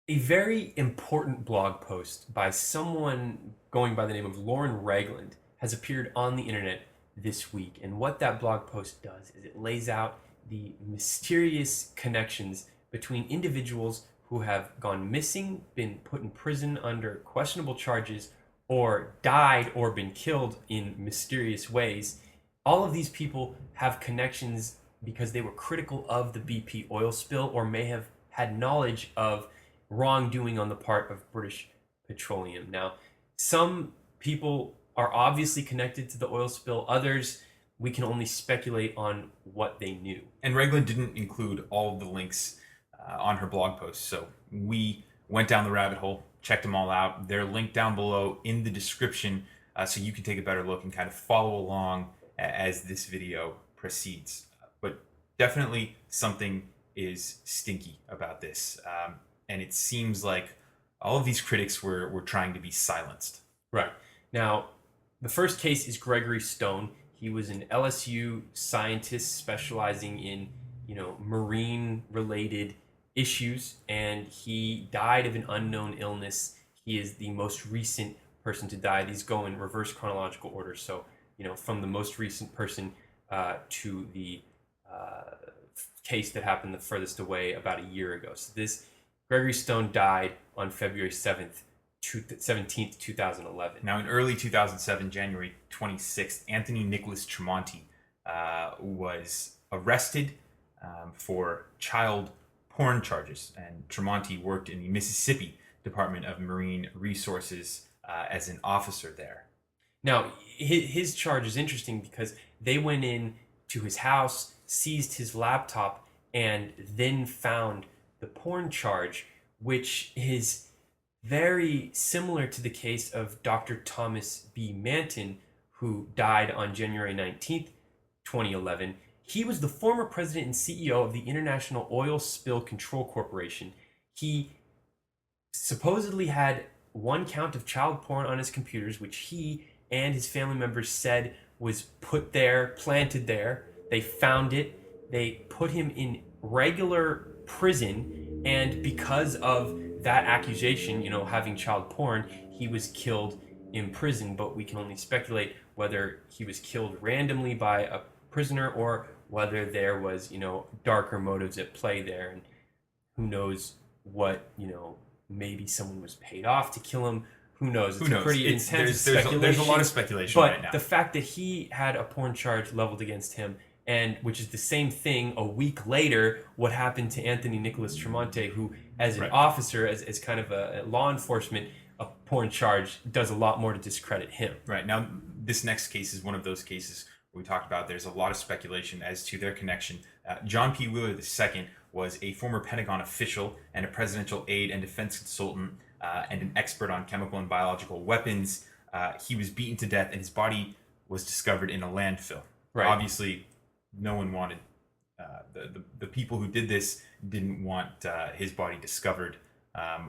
A very important blog post by someone going by the name of Lauren Ragland has appeared on the internet this week. And what that blog post does is it lays out the mysterious connections between individuals who have gone missing, been put in prison under questionable charges, or died or been killed in mysterious ways. All of these people have connections because they were critical of the BP oil spill or may have had knowledge of wrongdoing on the part of British Petroleum. Now, some people are obviously connected to the oil spill, others, we can only speculate on what they knew. And Regla didn't include all of the links on her blog post, so we went down the rabbit hole, checked them all out. They're linked down below in the description, so you can take a better look and kind of follow along as this video proceeds. But definitely something is stinky about this. And it seems like all of these critics were trying to be silenced. Right. Now, the first case is Gregory Stone. He was an LSU scientist specializing in, marine related issues, and he died of an unknown illness. He is the most recent person to die. These go in reverse chronological order. So, from the most recent person to the case that happened the furthest away about a year ago. So this Gregory Stone died on February 17th, 2011. Now, in early 2007, January 26th, Anthony Nicholas Tremonte was arrested for child porn charges. And Tremonte worked in the Mississippi Department of Marine Resources as an officer there. Now, his charge is interesting because they went in to his house, seized his laptop, and then found the porn charge, which is very similar to the case of Dr. Thomas B. Manton, who died on January 19th, 2011. He was the former president and CEO of the International Oil Spill Control Corporation. He supposedly had one count of child porn on his computers, which he and his family members said was put there, planted there. They found it. They put him in regular prison, and because of that accusation, having child porn, he was killed in prison. But we can only speculate whether he was killed randomly by a prisoner or whether there was, darker motives at play there. And who knows what, maybe someone was paid off to kill him. Who knows? It's pretty intense speculation. There's a lot of speculation right now. But the fact that he had a porn charge leveled against him, and which is the same thing a week later, what happened to Anthony Nicholas Tremonte, who, as an officer, as kind of a law enforcement, a porn charge does a lot more to discredit him. Right. Now, this next case is one of those cases we talked about. There's a lot of speculation as to their connection. John P. Wheeler II was a former Pentagon official and a presidential aide and defense consultant and an expert on chemical and biological weapons. He was beaten to death, and his body was discovered in a landfill. Right. Obviously, no one wanted, the people who did this didn't want his body discovered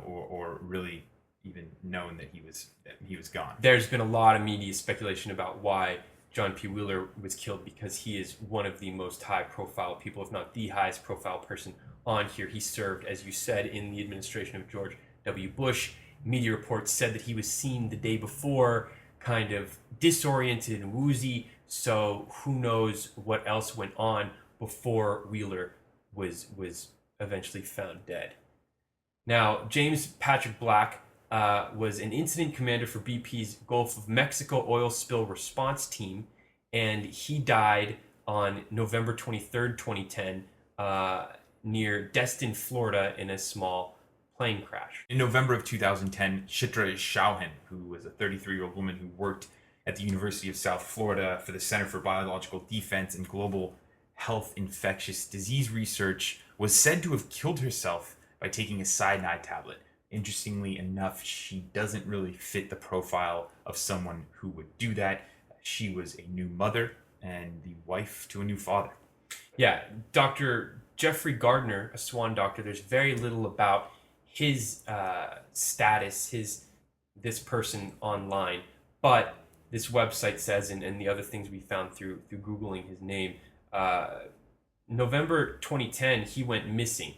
or really even known that he was gone. There's been a lot of media speculation about why John P. Wheeler was killed, because he is one of the most high-profile people, if not the highest-profile person on here. He served, as you said, in the administration of George W. Bush. Media reports said that he was seen the day before, kind of disoriented and woozy. So who knows what else went on before Wheeler was eventually found dead. Now, James Patrick Black was an incident commander for BP's Gulf of Mexico oil spill response team, and he died on November 23rd, 2010, near Destin, Florida, in a small plane crash. In November of 2010, Chitra Chauhan, who was a 33-year-old woman who worked at the University of South Florida for the Center for Biological Defense and Global Health Infectious Disease Research, was said to have killed herself by taking a cyanide tablet. Interestingly enough, she doesn't really fit the profile of someone who would do that. She was a new mother and the wife to a new father. Yeah, Dr. Jeffrey Gardner, a swan doctor, there's very little about his status, this person online, but this website says, and the other things we found through Googling his name, November 2010, he went missing.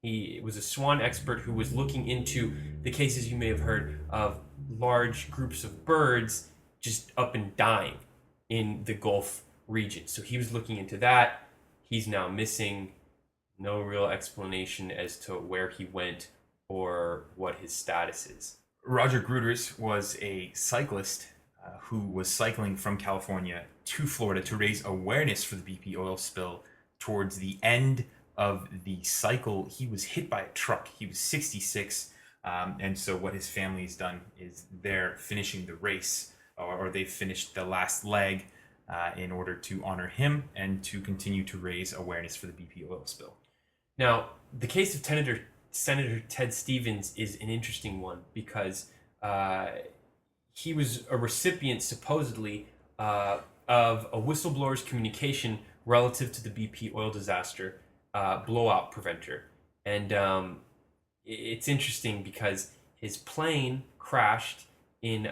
He was a swan expert who was looking into the cases you may have heard of large groups of birds just up and dying in the Gulf region. So he was looking into that. He's now missing. No real explanation as to where he went or what his status is. Roger Grooters was a cyclist who was cycling from California to Florida to raise awareness for the BP oil spill. Towards the end of the cycle, he was hit by a truck. He was 66. And so what his family's done is they're finishing the race, or they finished the last leg in order to honor him and to continue to raise awareness for the BP oil spill. Now, the case of Senator Ted Stevens is an interesting one because he was a recipient, supposedly, of a whistleblower's communication relative to the BP oil disaster blowout preventer. And it's interesting because his plane crashed in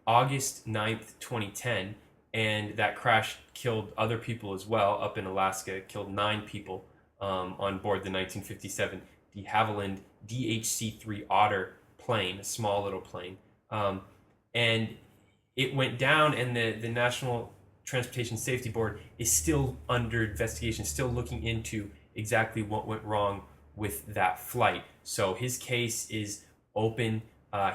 August 9th, 2010, and that crash killed other people as well up in Alaska, killed 9 people on board the 1957 de Havilland DHC-3 Otter plane, a small little plane. And it went down, and the National Transportation Safety Board is still under investigation, still looking into exactly what went wrong with that flight. So his case is open.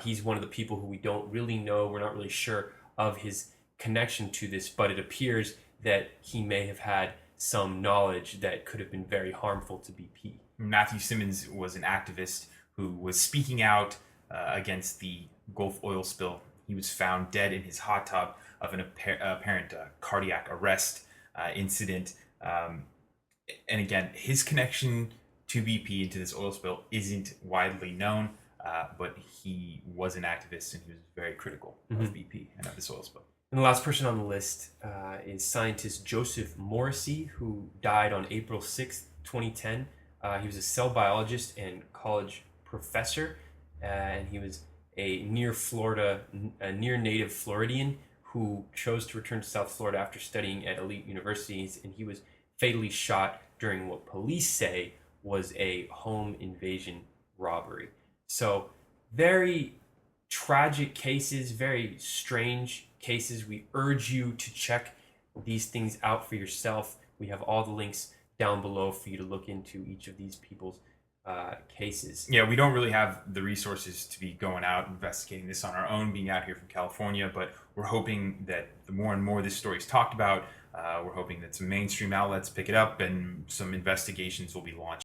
He's one of the people who we don't really know. We're not really sure of his connection to this, but it appears that he may have had some knowledge that could have been very harmful to BP. Matthew Simmons was an activist who was speaking out against the Gulf oil spill. He was found dead in his hot tub of an apparent cardiac arrest incident. And again, his connection to BP and to this oil spill isn't widely known, but he was an activist and he was very critical of BP and of this oil spill. And the last person on the list is scientist Joseph Morrissey, who died on April 6th, 2010. He was a cell biologist and college professor, and he was a near native Floridian who chose to return to South Florida after studying at elite universities, and he was fatally shot during what police say was a home invasion robbery. So very tragic cases, very strange cases. We urge you to check these things out for yourself. We have all the links down below for you to look into each of these people's cases. Yeah, we don't really have the resources to be going out investigating this on our own, being out here from California, but we're hoping that the more and more this story is talked about, we're hoping that some mainstream outlets pick it up and some investigations will be launched.